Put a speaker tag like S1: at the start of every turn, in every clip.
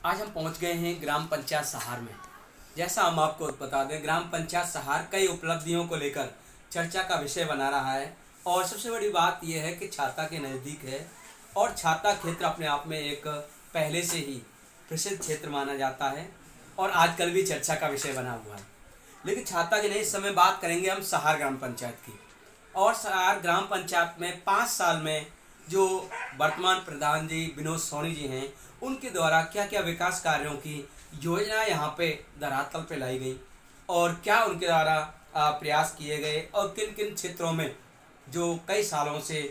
S1: आज हम पहुंच गए हैं ग्राम पंचायत सहार में। जैसा हम आपको बता दें, ग्राम पंचायत सहार कई उपलब्धियों को लेकर चर्चा का विषय बना रहा है। और सबसे बड़ी बात यह है कि छाता के नज़दीक है और छाता क्षेत्र अपने आप में एक पहले से ही प्रसिद्ध क्षेत्र माना जाता है और आजकल भी चर्चा का विषय बना हुआ है। लेकिन छाता की नहीं, इस समय बात करेंगे हम सहार ग्राम पंचायत की। और सहार ग्राम पंचायत में 5 साल में जो वर्तमान प्रधान जी विनोद सोनी जी हैं, उनके द्वारा क्या क्या विकास कार्यों की योजना यहाँ पे धरातल पे लाई गई और क्या उनके द्वारा प्रयास किए गए और किन किन क्षेत्रों में जो कई सालों से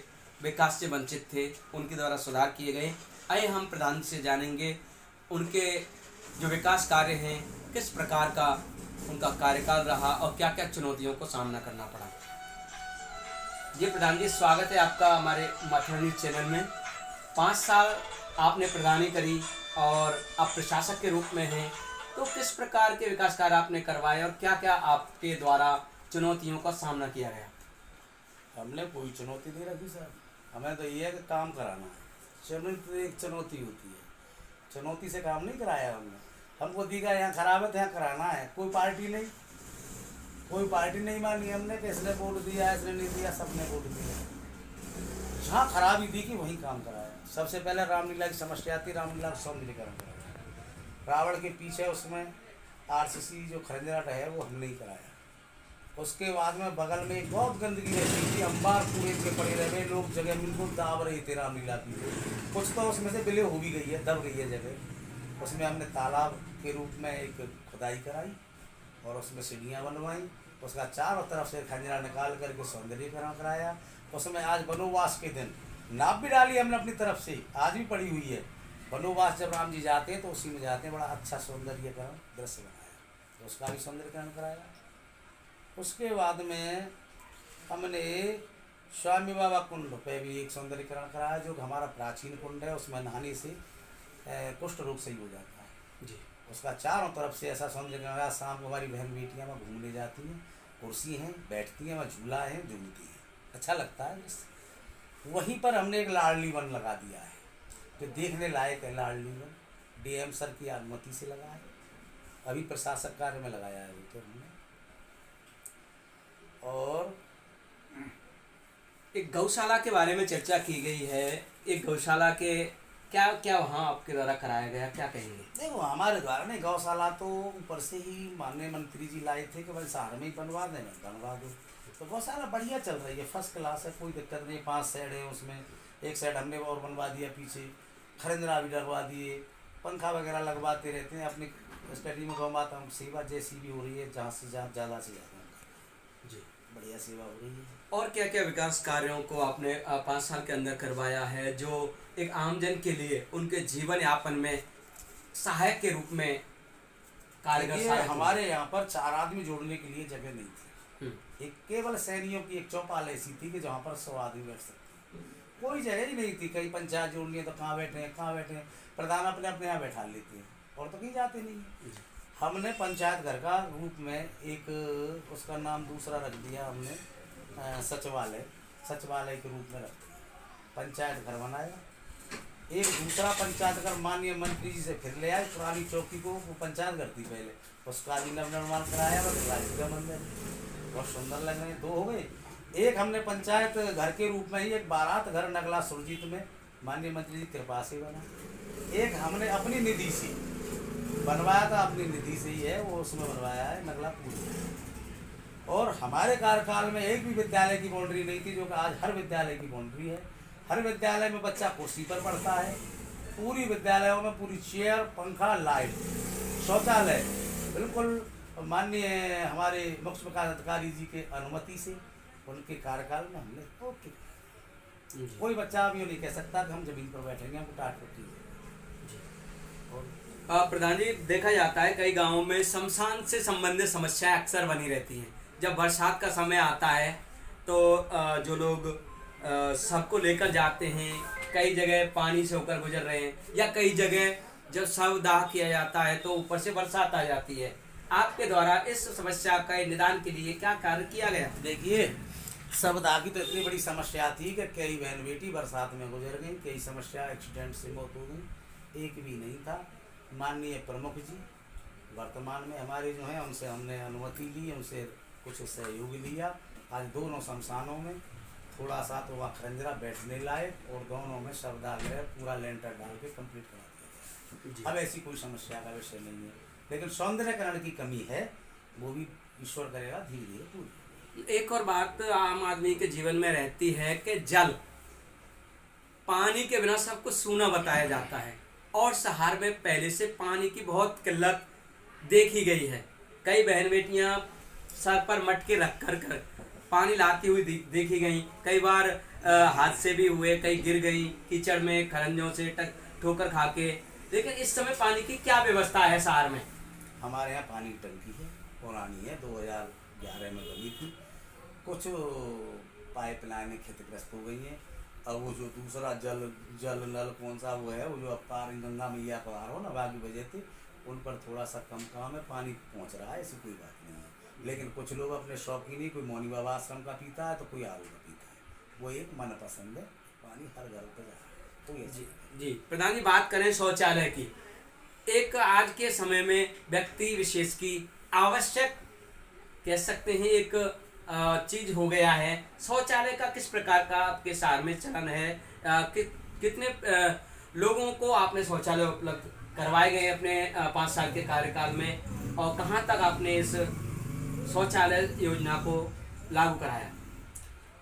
S1: विकास से वंचित थे उनके द्वारा सुधार किए गए। आइए हम प्रधान से जानेंगे उनके जो विकास कार्य हैं, किस प्रकार का उनका कार्यकाल रहा और क्या क्या चुनौतियों को सामना करना पड़ा। जी प्रधान जी, स्वागत है आपका हमारे मथुरा न्यूज़ चैनल में। 5 साल आपने प्रधानी करी और आप प्रशासक के रूप में हैं, तो किस प्रकार के विकास कार्य आपने करवाए और क्या क्या आपके द्वारा चुनौतियों का सामना किया गया।
S2: हमने कोई चुनौती नहीं रखी सर। हमें तो ये है कि काम कराना है। चुनौती एक चुनौती होती है, चुनौती से काम नहीं कराया हमने। हमको दिखा यहाँ खराब है तो यहाँ कराना है। कोई पार्टी नहीं मानी हमने कि इसने वोट दिया, इसने नहीं दिया, सबने वोट दिया। जहाँ खराबी दिखी वहीं काम कराया। सबसे पहले रामलीला की समस्या थी, रामलीला का सौंदर्यीकरण कराया। रावण के पीछे उसमें आरसीसी जो खरंजराट है वो हमने ही कराया। उसके बाद में बगल में एक बहुत गंदगी रहती थी, अंबार कूड़े के पड़े रहे, लोग जगह बिल्कुल दाब रहे थे रामलीला की। कुछ तो उसमें से विलय हो भी गई है, दब गई है जगह। उसमें हमने तालाब के रूप में एक खुदाई कराई और उसमें सीढ़ियाँ बनवाई। उसका चारों तरफ से खंजरा निकाल करके सौंदर्यीकरण कराया। उसमें आज वनोवास के दिन नाप भी डाली हमने अपनी तरफ से, आज भी पड़ी हुई है। वनोवास जब राम जी जाते हैं तो उसी में जाते हैं, बड़ा अच्छा सौंदर्यीकरण दृश्य बनाया, तो उसका भी सौंदर्यीकरण कराया। उसके बाद में हमने स्वामी बाबा कुंड पे भी एक सौंदर्यीकरण कराया, जो हमारा प्राचीन कुंड है। उसमें नहाने से कुष्ठ रोग सही हो जाता है जी। उसका चारों तरफ से ऐसा सौंदर्यीकरण कराया। शाम को हमारी बहन बेटियाँ वहाँ घूमने जाती हैं, कुर्सी हैं, बैठती हैं, वहाँ झूला है, झूलती हैं, अच्छा लगता है। वहीं पर हमने एक लाडली वन लगा दिया है, जो देखने लायक है। लाडली वन डीएम सर की अनुमति से लगा है, अभी प्रशासक कार्य में लगाया है तो हमने। और
S1: एक गौशाला के बारे में चर्चा की गई है, एक गौशाला के क्या क्या वहाँ आपके द्वारा कराया गया, क्या कहेंगे।
S2: देखो, हमारे द्वारा नहीं, गौशाला तो ऊपर से ही माननीय मंत्री जी लाए थे कि भाई शहर में ही बनवा देना, बनवा दो। तो गौशाला बढ़िया चल रही है, फर्स्ट क्लास है, कोई दिक्कत नहीं। 5 शेड है उसमें, एक शेड हमने और बनवा दिया, पीछे खरंजरा भी लगवा दिए, पंखा वगैरह लगवाते रहते हैं। अपनी स्टडी में घुमाता हूँ, सेवा जैसी भी हो रही है, जहाँ से ज़्यादा से ज़्यादा
S1: जी,
S2: बढ़िया सेवा हो रही है।
S1: और क्या क्या विकास कार्यों को आपने 5 साल के अंदर करवाया है, जो एक आमजन के लिए उनके जीवन यापन में सहायक के रूप में कारगर साबित
S2: हमारे यहाँ पर 4 आदमी जोड़ने के लिए जगह नहीं थी। एक केवल सैनियों की एक चौपाल ऐसी थी कि जहाँ पर 100 आदमी बैठ सकते, कोई जगह ही नहीं थी। कहीं पंचायत जोड़नी है तो कहाँ बैठे हैं, प्रधान अपने अपने यहाँ बैठा लेते हैं और तो कहीं जाते नहीं। हमने पंचायत घर का रूप में एक, उसका नाम दूसरा रख दिया हमने, सचिवालय के रूप में रख दिया। पंचायत घर बनाया, एक दूसरा पंचायत घर माननीय मंत्री जी से फिर ले आए। पुरानी चौकी को, वो पंचायत घर थी पहले, उसका भी नवनिर्माण कराया और का मंदिर बहुत सुंदर लग रहे हैं। 2 हो गए। एक हमने पंचायत घर के रूप में ही एक बारात घर नगला सुरजीत में माननीय मंत्री जी कृपा से बना। एक हमने अपनी निधि से बनवाया था, अपनी निधि से ही है वो, उसमें बनवाया है नगला पूरी। और हमारे कार्यकाल में एक भी विद्यालय की बाउंड्री नहीं थी, जो कि आज हर विद्यालय की बाउंड्री है। हर विद्यालय में बच्चा कुर्सी पर पढ़ता है, पूरी विद्यालयों में पूरी चेयर, पंखा, लाइट, शौचालय बिल्कुल माननीय हमारे मुख्य विकास अधिकारी जी के अनुमति से उनके कार्यकाल में हमने ओके। कोई बच्चा अभी नहीं कह सकता कि हम जमीन पर बैठेंगे, हमको टाट पट्टी है।
S1: प्रधान जी, देखा जाता है कई गांवों में शमशान से संबंधित समस्याएं अक्सर बनी रहती हैं। जब बरसात का समय आता है तो जो लोग सबको लेकर जाते हैं, कई जगह पानी से होकर गुजर रहे हैं, या कई जगह जब शव दाह किया जाता है तो ऊपर से बरसात आ जाती है। आपके द्वारा इस समस्या का निदान के लिए क्या कार्य किया गया।
S2: देखिए, शव दाह की तो इतनी बड़ी समस्या थी कि कई बहन बेटी बरसात में गुजर गई, कई समस्या एक्सीडेंट से मौत हो गई, एक भी नहीं था। माननीय प्रमुख जी वर्तमान में हमारे जो हैं उनसे हमने अनुमति ली, उनसे कुछ सहयोग लिया। आज दोनों शमशानों में थोड़ा सा तो वहाँ खंजरा बैठने लायक और दोनों में शवदाह पूरा लेंटर डाल के कंप्लीट करा दिया गया। अब ऐसी कोई समस्या का विषय नहीं है, लेकिन सौंदर्यकरण की कमी है, वो भी ईश्वर करेगा धीरे धीरे पूरी।
S1: एक और बात आम आदमी के जीवन में रहती है कि जल, पानी के बिना सब कुछ सूना बताया जाता है और शहर में पहले से पानी की बहुत किल्लत देखी गई है। कई बहन बेटियां सर पर मटके रख कर पानी लाती हुई देखी गई। कई बार हादसे भी हुए, कई गिर गई कीचड़ में खरंजों से ठोकर खा के। लेकिन इस समय पानी की क्या व्यवस्था है शहर में?
S2: हमारे यहाँ पानी की टंकी है, पुरानी है, 2011 में बनी थी। कुछ पाइपलाइनें क्षतिग्रस्त हो गई हैं। अब वो जो दूसरा जल नल कौन सा वो है, वो जो अपार गंगा मैया पार हो ना, बाकी वजह से उन पर थोड़ा सा कम काम है, पानी पहुँच रहा है, ऐसी कोई बात नहीं है। लेकिन कुछ लोग अपने शौकीनी, कोई मौनी बाबा आश्रम का पीता है तो कोई आरू का पीता है, वो एक मन पसंद है, पानी हर घर पर जा रहा है। तो ये
S1: जी प्रधान जी, बात करें शौचालय की, एक आज के समय में व्यक्ति विशेष की आवश्यक कह सकते हैं एक चीज हो गया है। शौचालय का किस प्रकार का आपके शहर में चलन है? कितने लोगों को आपने शौचालय उपलब्ध करवाए गए अपने 5 साल के कार्यकाल में, और कहाँ तक आपने इस शौचालय योजना को लागू कराया?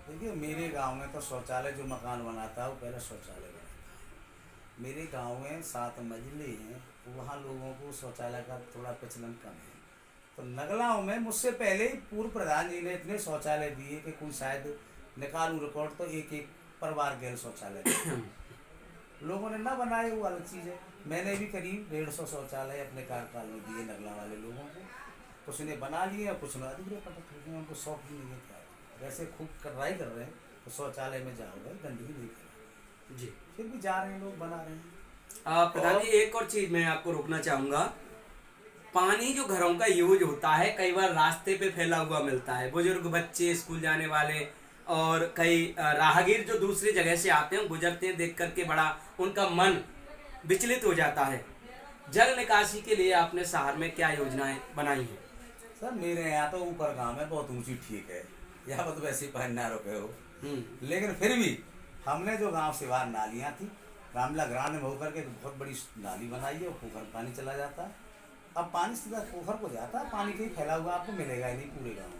S2: देखिए, मेरे गांव में तो शौचालय जो मकान बनाता है वो पहले शौचालय बनाता है। मेरे गांव में 7 मंजिले हैं, वहाँ लोगों को शौचालय का थोड़ा प्रचलन कम है। तो नगलाओं में मुझसे पहले ही पूर्व प्रधान जी ने इतने शौचालय दिए कि कोई शायद निकालू रिकॉर्ड तो एक परिवार गैर शौचालय लोगों ने ना बनाए, वो अलग चीज़ है। मैंने भी करीब 150 शौचालय अपने कार्यकाल में दिए नगला वाले लोगों को। कुछ ने बना लिए और कुछ ने अधिग्रह पटक लिए, उनको शौक ही नहीं है। क्या वैसे खूब कार्रवाई कर रहे हैं तो शौचालय में जाओ भाई, गंदगी नहीं कर
S1: जी,
S2: फिर भी जा रहे हैं लोग, बना रहे हैं।
S1: प्रधान जी, एक और चीज मैं आपको रोकना चाहूंगा। पानी जो घरों का यूज होता है कई बार रास्ते पे फैला हुआ मिलता है। बुजुर्ग, बच्चे, स्कूल जाने वाले और कई राहगीर जो दूसरी जगह से आते हैं, गुजरते हैं, देख करके बड़ा उनका मन विचलित हो जाता है। जल निकासी के लिए आपने शहर में क्या योजनाएं बनाई हैं?
S2: सर, मेरे यहाँ तो ऊपर गाँव में बहुत ऊंची ठीक है, यहाँ पर तो वैसे पहनना रुके हो। लेकिन फिर भी हमने जो गांव से बाहर नालियाँ थी, रामला ग्राम में होकर के बहुत बड़ी नाली बनाई है और पोखर में पानी चला जाता है। अब पानी सीधा पोखर को जाता है, पानी कहीं फैला हुआ आपको मिलेगा ही नहीं पूरे गाँव में।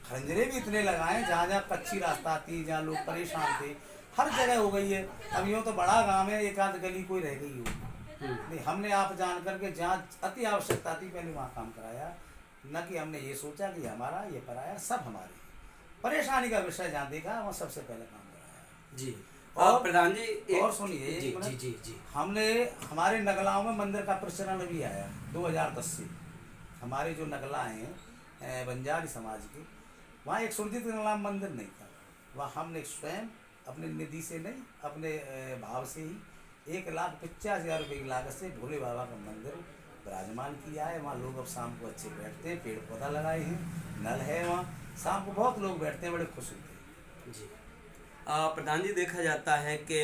S2: खंजरे भी इतने लगाए, जहाँ जहाँ कच्ची रास्ता आती, जहाँ लोग परेशान थे, हर जगह हो गई है। अब यूँ तो बड़ा गाँव है, एक आध गली कोई रह गई हो नहीं। हमने आप जान करके जहाँ अति आवश्यकता थी पहले वहाँ काम कराया, न कि हमने ये सोचा कि हमारा ये पराया, सब हमारे परेशानी का विषय जहाँ देखा वहाँ सबसे पहले काम कराया।
S1: जी,
S2: और
S1: प्रधान जी
S2: और सुनिए,
S1: जी जी जी जी,
S2: हमने हमारे नगलाओं में मंदिर का प्रचलन भी आया 2010 से। हमारे जो नगला हैं बंजारी समाज के, वहाँ एक सुरजित नाम मंदिर नहीं था, वहाँ हमने स्वयं अपने निधि से नहीं, अपने भाव से ही 1,85,000 रुपये की लागत से भोले बाबा का मंदिर विराजमान किया है। वहाँ लोग अब शाम को अच्छे बैठते हैं, पेड़ पौधा लगाए हैं, नल है, वहाँ शाम को बहुत लोग बैठते हैं, बड़े खुश होते हैं।
S1: जी, प्रधान जी, देखा जाता है कि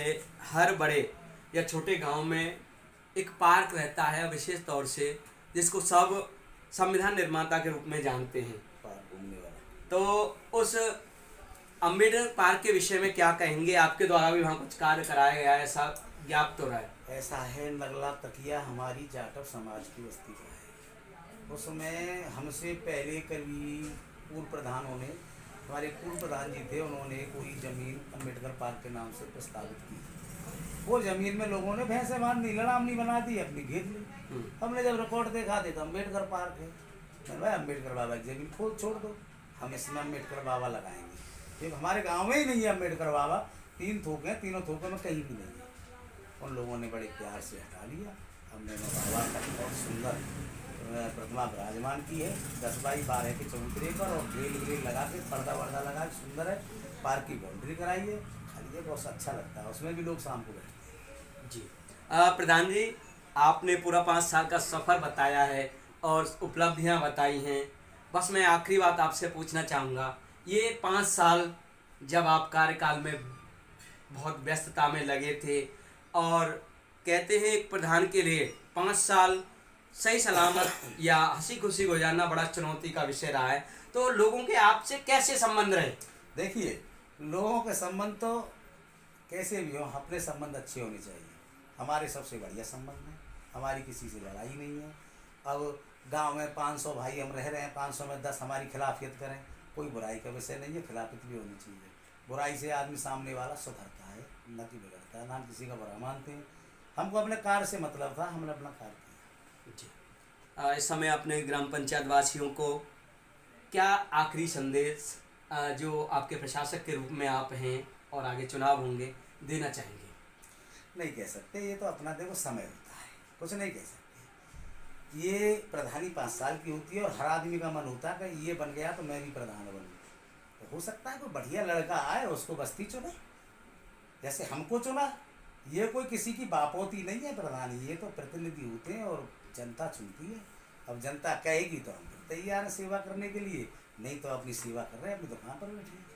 S1: हर बड़े या छोटे गांव में एक पार्क रहता है विशेष तौर से, जिसको सब संविधान निर्माता के रूप में जानते हैं,
S2: पार्क घूमने वाला।
S1: तो उस अम्बेडकर पार्क के विषय में क्या कहेंगे? आपके द्वारा भी वहाँ कुछ कार्य कराया गया है, ऐसा ज्ञात तो रहा है?
S2: ऐसा है, नगला तकिया हमारी जाटव समाज की बस्ती का है। उसमें हमसे पहले कभी पूर्व प्रधानों ने, हमारे पूर्व प्रधान जी थे, उन्होंने कोई ज़मीन अम्बेडकर पार्क के नाम से प्रस्तावित की। वो ज़मीन में लोगों ने भैंसे बांध दी, लड़ामनी बना दी, अपनी घेर ली। हमने जब रिकॉर्ड देखा थे तो अम्बेडकर पार्क है, मैंने भाई अम्बेडकर बाबा की ज़मीन खोद छोड़ दो, हम इसमें अम्बेडकर बाबा लगाएंगे। क्योंकि हमारे गाँव में ही नहीं है अम्बेडकर बाबा, 3 थोक हैं, तीनों थोकों में कहीं भी नहीं है। उन लोगों ने बड़े प्यार से हटा लिया। हमने बाबा का बहुत सुंदर प्रतिमा विराजमान की है, 10 बाई 12 के चबूतरे पर, और ग्रिल ग्रिल लगा के, पर्दा वर्दा लगा के सुंदर है। पार्क की बाउंड्री कराई है, खाली है, बहुत अच्छा लगता है, उसमें भी लोग शाम को बैठते हैं।
S1: जी, प्रधान जी, आपने पूरा 5 साल का सफ़र बताया है और उपलब्धियां बताई हैं। बस मैं आखिरी बात आपसे पूछना चाहूँगा, ये 5 साल जब आप कार्यकाल में बहुत व्यस्तता में लगे थे और कहते हैं एक प्रधान के लिए 5 साल सही सलामत या हंसी खुशी गुजारना बड़ा चुनौती का विषय रहा है। तो लोगों के आपसे कैसे संबंध रहे?
S2: देखिए, लोगों के संबंध तो कैसे भी हो, अपने संबंध अच्छे होने चाहिए। हमारे सबसे बढ़िया संबंध है, हमारी किसी से लड़ाई नहीं है। अब गांव में 500 भाई हम रह रहे हैं, 500 में 10 हमारी खिलाफियत करें, कोई बुराई का विषय नहीं है। खिलाफियत भी होनी चाहिए। बुराई से आदमी सामने वाला सुधरता है, न कि बिगड़ता है। ना हम किसी का बुरा मानते हैं। हमको अपने कार्य से मतलब था, हमने अपना कार्य किया।
S1: जी। इस समय अपने ग्राम पंचायत वासियों को क्या आखिरी संदेश जो आपके प्रशासक के रूप में आप हैं और आगे चुनाव होंगे देना चाहेंगे?
S2: नहीं कह सकते, ये तो अपना देखो समय होता है, कुछ नहीं कह सकते। ये प्रधानी 5 साल की होती है और हर आदमी का मन होता है कि ये बन गया तो मैं भी प्रधान बनूँ। तो हो सकता है कोई बढ़िया लड़का आए, उसको बस्ती चुने, जैसे हमको चुना। ये कोई किसी की बापोती नहीं है प्रधानी, ये तो प्रतिनिधि होते हैं और जनता चुनती है। अब जनता कहेगी तो हम फिर तैयार है सेवा करने के लिए, नहीं तो अपनी सेवा कर रहे हैं, अपनी दुकान पर बैठे हैं,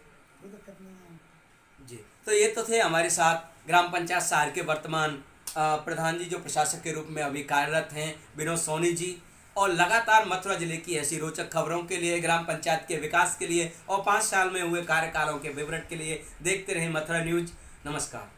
S2: कोई दिक्कत नहीं है।
S1: जी, तो ये तो थे हमारे साथ ग्राम पंचायत सहार के वर्तमान प्रधान जी, जो प्रशासक के रूप में अभी कार्यरत हैं, विनोद सोनी जी। और लगातार मथुरा जिले की ऐसी रोचक खबरों के लिए, ग्राम पंचायत के विकास के लिए और 5 साल में हुए कार्यकालों के विवरण के लिए देखते रहें मथुरा न्यूज। नमस्कार।